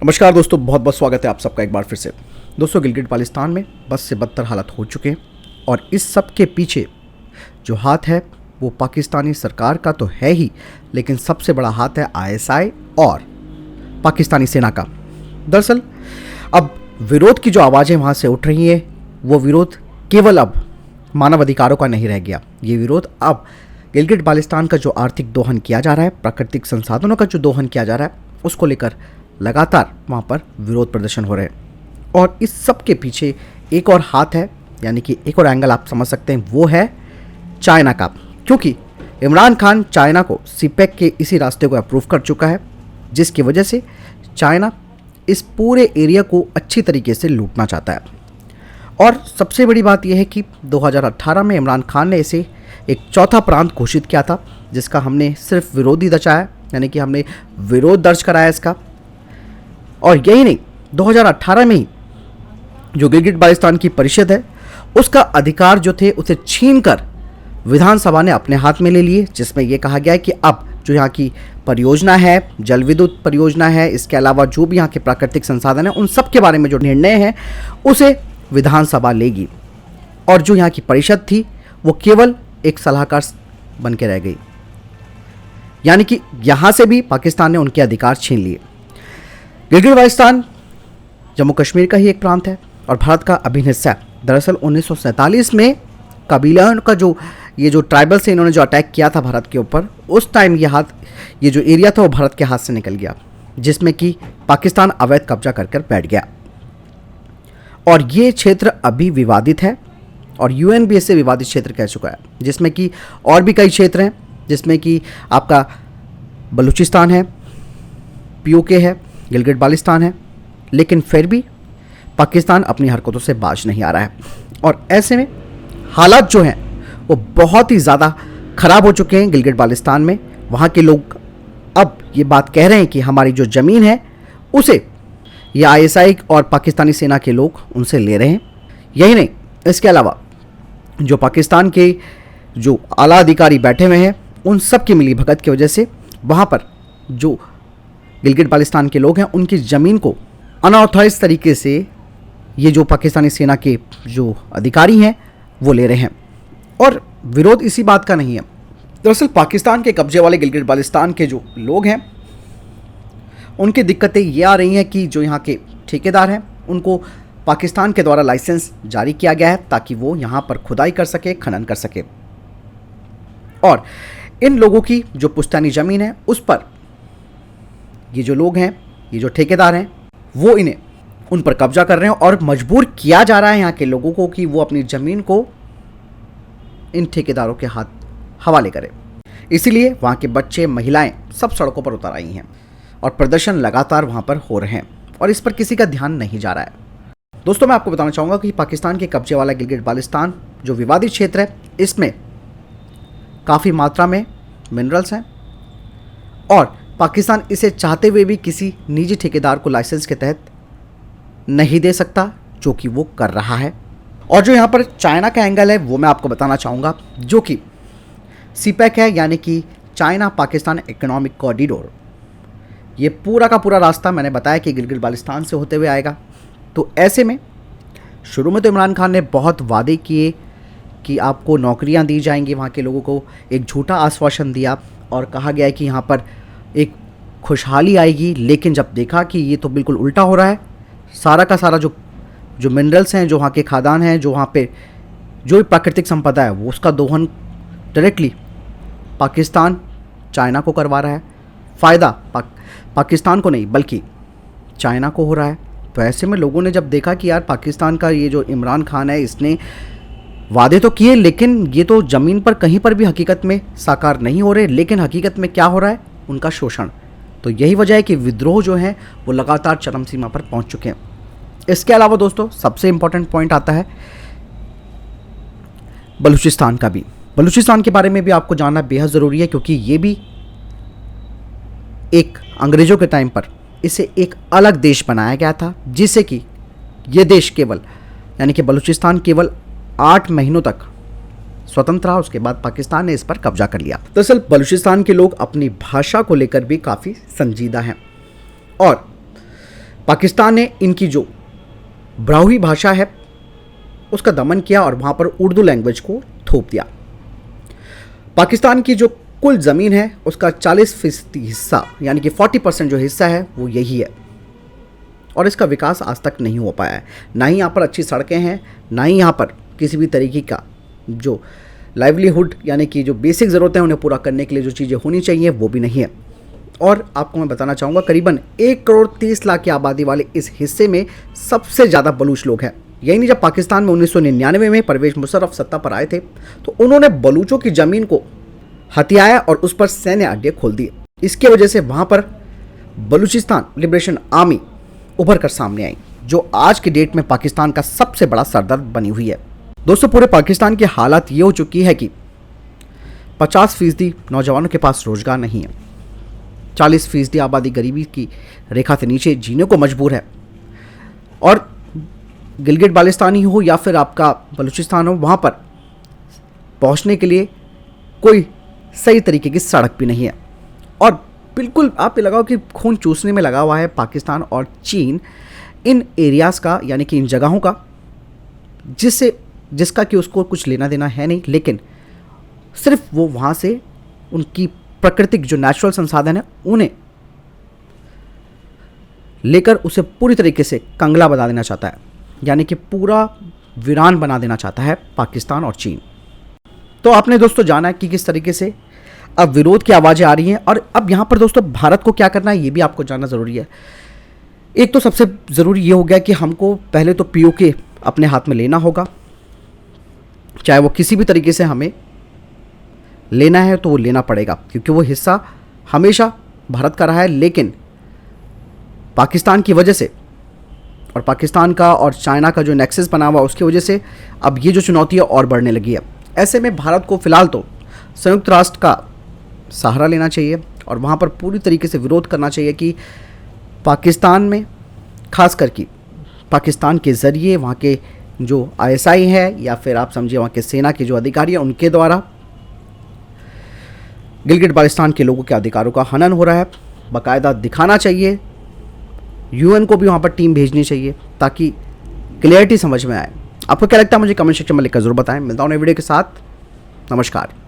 नमस्कार दोस्तों, बहुत बहुत स्वागत है आप सबका एक बार फिर से। दोस्तों, गिलगिट बाल्टिस्तान में बस से बदतर हालात हो चुके हैं और इस सब के पीछे जो हाथ है वो पाकिस्तानी सरकार का तो है ही, लेकिन सबसे बड़ा हाथ है आईएसआई और पाकिस्तानी सेना का। दरअसल अब विरोध की जो आवाज़ें वहाँ से उठ रही हैं वो विरोध केवल अब मानव अधिकारों का नहीं रह गया। ये विरोध अब गिलगिट बाल्टिस्तान का जो आर्थिक दोहन किया जा रहा है, प्राकृतिक संसाधनों का जो दोहन किया जा रहा है, उसको लेकर लगातार वहाँ पर विरोध प्रदर्शन हो रहे हैं। और इस सब के पीछे एक और हाथ है, यानी कि एक और एंगल आप समझ सकते हैं, वो है चाइना का। क्योंकि इमरान खान चाइना को सीपेक के इसी रास्ते को अप्रूव कर चुका है, जिसकी वजह से चाइना इस पूरे एरिया को अच्छी तरीके से लूटना चाहता है। और सबसे बड़ी बात यह है कि 2018 में इमरान खान ने इसे एक चौथा प्रांत घोषित किया था, जिसका हमने सिर्फ विरोध ही दर्शाया, यानी कि हमने विरोध दर्ज कराया इसका। और यही नहीं, 2018 में ही जो गिलगिट बाल्टिस्तान की परिषद है उसका अधिकार जो थे उसे छीनकर विधानसभा ने अपने हाथ में ले लिए, जिसमें यह कहा गया है कि अब जो यहाँ की परियोजना है, जल विद्युत परियोजना है, इसके अलावा जो भी यहाँ के प्राकृतिक संसाधन है, उन सब के बारे में जो निर्णय है उसे विधानसभा लेगी। और जो यहाँ की परिषद थी वो केवल एक सलाहकार बन के रह गई, यानी कि यहाँ से भी पाकिस्तान ने उनके अधिकार छीन लिए। गिलगिट बाल्टिस्तान जम्मू कश्मीर का ही एक प्रांत है और भारत का अभिन्न हिस्सा है। दरअसल 1947 में कबीला का ये जो ट्राइबल से इन्होंने जो अटैक किया था भारत के ऊपर, उस टाइम ये जो एरिया था वो भारत के हाथ से निकल गया, जिसमें कि पाकिस्तान अवैध कब्जा कर बैठ गया। और ये क्षेत्र अभी विवादित है और यूएन भी इसे विवादित क्षेत्र कह चुका है, जिसमें कि और भी कई क्षेत्र हैं, जिसमें कि आपका बलूचिस्तान है, पीओके है, गिलगिट बाल्टिस्तान है। लेकिन फिर भी पाकिस्तान अपनी हरकतों से बाज नहीं आ रहा है और ऐसे में हालात जो हैं वो बहुत ही ज़्यादा ख़राब हो चुके हैं गिलगिट बाल्टिस्तान में। वहाँ के लोग अब ये बात कह रहे हैं कि हमारी जो ज़मीन है उसे ये आईएसआई और पाकिस्तानी सेना के लोग उनसे ले रहे हैं। यही नहीं, इसके अलावा जो पाकिस्तान के जो आला अधिकारी बैठे हुए हैं उन सब की मिली भगत की वजह से वहाँ पर जो गिलगिट बाल्टिस्तान के लोग हैं उनकी ज़मीन को अनऑथराइज तरीके से ये जो पाकिस्तानी सेना के जो अधिकारी हैं वो ले रहे हैं। और विरोध इसी बात का नहीं है। दरअसल पाकिस्तान के कब्जे वाले गिलगिट बाल्टिस्तान के जो लोग हैं उनकी दिक्कतें ये आ रही हैं कि जो यहाँ के ठेकेदार हैं उनको पाकिस्तान के द्वारा लाइसेंस जारी किया गया है ताकि वो यहाँ पर खुदाई कर सके, खनन कर सके। और इन लोगों की जो पुश्तैनी ज़मीन है उस पर ये जो लोग हैं, ये जो ठेकेदार हैं, वो इन्हें उन पर कब्जा कर रहे हैं और मजबूर किया जा रहा है यहाँ के लोगों को कि वो अपनी ज़मीन को इन ठेकेदारों के हाथ हवाले करें। इसीलिए वहाँ के बच्चे, महिलाएं सब सड़कों पर उतर आई हैं और प्रदर्शन लगातार वहाँ पर हो रहे हैं और इस पर किसी का ध्यान नहीं जा रहा है। दोस्तों, मैं आपको बताना चाहूँगा कि पाकिस्तान के कब्जे वाला गिलगिट बाल्टिस्तान जो विवादित क्षेत्र है, इसमें काफ़ी मात्रा में मिनरल्स हैं और पाकिस्तान इसे चाहते हुए भी किसी निजी ठेकेदार को लाइसेंस के तहत नहीं दे सकता, जो कि वो कर रहा है। और जो यहाँ पर चाइना का एंगल है वो मैं आपको बताना चाहूँगा, जो कि सीपेक है, यानी कि चाइना पाकिस्तान इकोनॉमिक कॉरिडोर। ये पूरा का पूरा रास्ता मैंने बताया कि गिलगिट बाल्टिस्तान से होते हुए आएगा। तो ऐसे में शुरू में तो इमरान खान ने बहुत वादे किए कि आपको नौकरियाँ दी जाएंगी, वहाँ के लोगों को एक झूठा आश्वासन दिया और कहा गया कि यहाँ पर एक खुशहाली आएगी। लेकिन जब देखा कि ये तो बिल्कुल उल्टा हो रहा है, सारा का सारा जो मिनरल्स हैं, जो वहाँ के खादान हैं, जो वहाँ पे जो भी प्राकृतिक संपदा है, वो उसका दोहन डायरेक्टली पाकिस्तान चाइना को करवा रहा है। फ़ायदा पाकिस्तान को नहीं बल्कि चाइना को हो रहा है। तो ऐसे में लोगों ने जब देखा कि यार पाकिस्तान का ये जो इमरान खान है, इसने वादे तो किए लेकिन ये तो ज़मीन पर कहीं पर भी हकीकत में साकार नहीं हो रहे, लेकिन हकीकत में क्या हो रहा है, उनका शोषण। तो यही वजह है कि विद्रोह जो है वो लगातार चरम सीमा पर पहुंच चुके हैं। इसके अलावा दोस्तों सबसे इंपॉर्टेंट पॉइंट आता है बलूचिस्तान का भी। बलूचिस्तान के बारे में भी आपको जानना बेहद ज़रूरी है, क्योंकि ये भी एक अंग्रेज़ों के टाइम पर इसे एक अलग देश बनाया गया था, जिससे कि ये देश केवल, यानी कि बलूचिस्तान केवल 8 महीनों तक स्वतंत्र रहा। उसके बाद पाकिस्तान ने इस पर कब्जा कर लिया। दरअसल बलूचिस्तान के लोग अपनी भाषा को लेकर भी काफ़ी संजीदा हैं और पाकिस्तान ने इनकी जो ब्राहुई भाषा है उसका दमन किया और वहाँ पर उर्दू लैंग्वेज को थोप दिया। पाकिस्तान की जो कुल ज़मीन है उसका 40% हिस्सा यानी कि 40% जो हिस्सा है वो यही है और इसका विकास आज तक नहीं हो पाया है। ना ही यहाँ पर अच्छी सड़कें हैं, ना ही यहाँ पर किसी भी तरीके का जो लाइवलीहुड यानी कि जो बेसिक ज़रूरतें हैं उन्हें पूरा करने के लिए जो चीज़ें होनी चाहिए वो भी नहीं है। और आपको मैं बताना चाहूँगा करीबन 1,30,00,000 की आबादी वाले इस हिस्से में सबसे ज़्यादा बलूच लोग हैं। यही नहीं, जब पाकिस्तान में 1999 में परवेज मुशर्रफ सत्ता पर आए थे तो उन्होंने बलूचों की ज़मीन को हथियाया और उस पर सैन्य अड्डे खोल दिए। इसके वजह से वहाँ पर बलूचिस्तान लिबरेशन आर्मी उभर कर सामने आई, जो आज की डेट में पाकिस्तान का सबसे बड़ा सरदर्द बनी हुई है। दोस्तों, पूरे पाकिस्तान की हालत ये हो चुकी है कि 50% नौजवानों के पास रोजगार नहीं है, 40% आबादी गरीबी की रेखा से नीचे जीने को मजबूर है और गिलगिट बाल्टिस्तान ही हो या फिर आपका बलूचिस्तान हो, वहाँ पर पहुँचने के लिए कोई सही तरीके की सड़क भी नहीं है। और बिल्कुल आप ये लगाओ कि खून चूसने में लगा हुआ है पाकिस्तान और चीन इन एरियाज़ का, यानी कि इन जगहों का, जिसका कि उसको कुछ लेना देना है नहीं, लेकिन सिर्फ वो वहाँ से उनकी प्राकृतिक जो नेचुरल संसाधन है उन्हें लेकर उसे पूरी तरीके से कंगला बना देना चाहता है, यानी कि पूरा वीरान बना देना चाहता है पाकिस्तान और चीन। तो आपने दोस्तों जाना है कि किस तरीके से अब विरोध की आवाज़ें आ रही हैं और अब यहाँ पर दोस्तों भारत को क्या करना है ये भी आपको जानना ज़रूरी है। एक तो सबसे ज़रूरी ये हो गया कि हमको पहले तो पीओके अपने हाथ में लेना होगा, चाहे वो किसी भी तरीके से हमें लेना है तो वो लेना पड़ेगा, क्योंकि वो हिस्सा हमेशा भारत का रहा है, लेकिन पाकिस्तान की वजह से और पाकिस्तान का और चाइना का जो नेक्सस बना हुआ उसकी वजह से अब ये जो चुनौती है और बढ़ने लगी है। ऐसे में भारत को फ़िलहाल तो संयुक्त राष्ट्र का सहारा लेना चाहिए और वहाँ पर पूरी तरीके से विरोध करना चाहिए कि पाकिस्तान में खास करके पाकिस्तान के ज़रिए वहाँ के जो ISI है या फिर आप समझिए वहाँ के सेना के जो अधिकारी हैं उनके द्वारा गिलगिट बाल्टिस्तान के लोगों के अधिकारों का हनन हो रहा है। बाकायदा दिखाना चाहिए, UN को भी वहाँ पर टीम भेजनी चाहिए ताकि क्लियरिटी समझ में आए। आपको क्या लगता है मुझे कमेंट सेक्शन में लिखकर जरूर बताएं। मिलता हूँ नई वीडियो के साथ। नमस्कार।